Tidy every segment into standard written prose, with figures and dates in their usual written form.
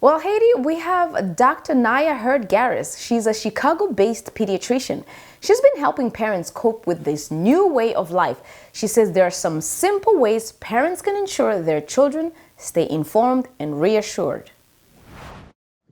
Well, Haiti, we have Dr. Nia Heard-Garris. She's a Chicago-based pediatrician. She's been helping parents cope with this new way of life. She says there are some simple ways parents can ensure their children stay informed and reassured.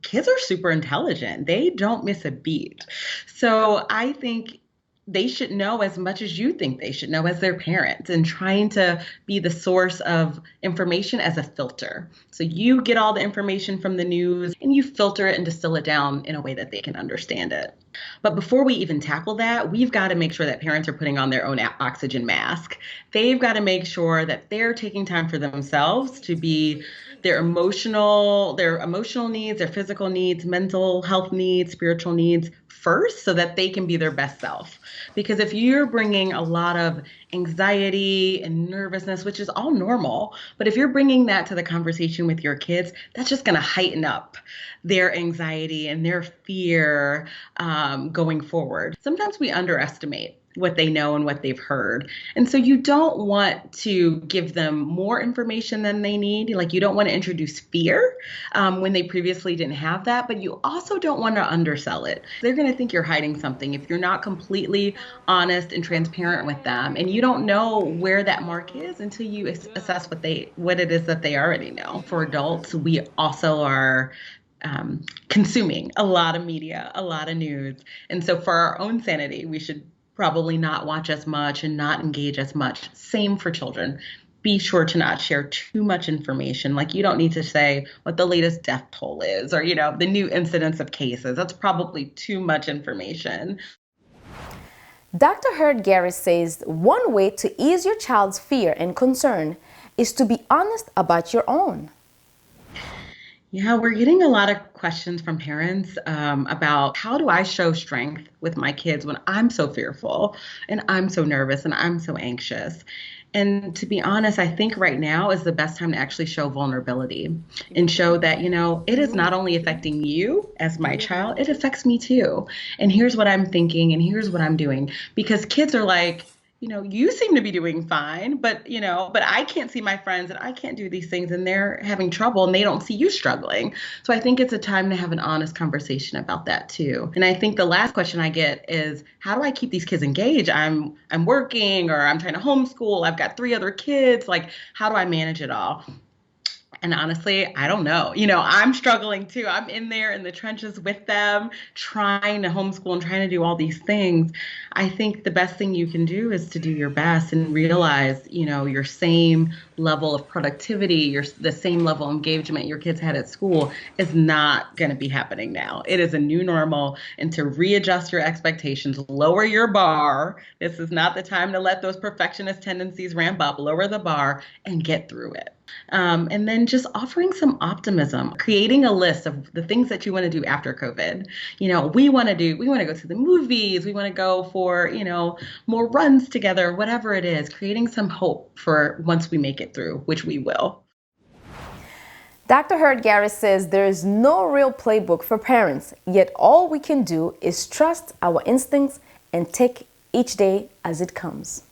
Kids are super intelligent. They don't miss a beat. So I think they should know as much as you think they should know as their parents, and trying to be the source of information as a filter. So you get all the information from the news and you filter it and distill it down in a way that they can understand it. But before we even tackle that, we've got to make sure that parents are putting on their own oxygen mask. They've got to make sure that they're taking time for themselves to be their emotional needs, their physical needs, mental health needs, spiritual needs first, so that they can be their best self. Because if you're bringing a lot of anxiety and nervousness, which is all normal, but if you're bringing that to the conversation with your kids, that's just going to heighten up their anxiety and their fear going forward. Sometimes we underestimate what they know and what they've heard. And so you don't want to give them more information than they need. Like, you don't want to introduce fear when they previously didn't have that, but you also don't want to undersell it. They're going to think you're hiding something if you're not completely honest and transparent with them, and you don't know where that mark is until you assess what it is that they already know. For adults, we also are consuming a lot of media, a lot of news. And so for our own sanity, we should probably not watch as much and not engage as much. Same for children. Be sure to not share too much information. Like, you don't need to say what the latest death toll is, or, the new incidence of cases. That's probably too much information. Dr. Heard-Garris says one way to ease your child's fear and concern is to be honest about your own. Yeah, we're getting a lot of questions from parents about, how do I show strength with my kids when I'm so fearful and I'm so nervous and I'm so anxious? And to be honest, I think right now is the best time to actually show vulnerability and show that, it is not only affecting you as my child, it affects me too. And here's what I'm thinking and here's what I'm doing. Because kids are like, you seem to be doing fine, but I can't see my friends and I can't do these things, and they're having trouble and they don't see you struggling. So I think it's a time to have an honest conversation about that too. And I think the last question I get is, how do I keep these kids engaged? I'm working, or I'm trying to homeschool. I've got 3 other kids. Like, how do I manage it all? And honestly, I don't know. I'm struggling too. I'm in there in the trenches with them, trying to homeschool and trying to do all these things. I think the best thing you can do is to do your best and realize, your same level of productivity, the same level of engagement your kids had at school is not going to be happening now. It is a new normal, and to readjust your expectations, lower your bar. This is not the time to let those perfectionist tendencies ramp up. Lower the bar and get through it. And then just offering some optimism, creating a list of the things that you want to do after COVID. We want to go to the movies. We want to go for, more runs together, whatever it is, creating some hope for once we make it through, which we will. Dr. Heard-Garris says there is no real playbook for parents, yet all we can do is trust our instincts and take each day as it comes.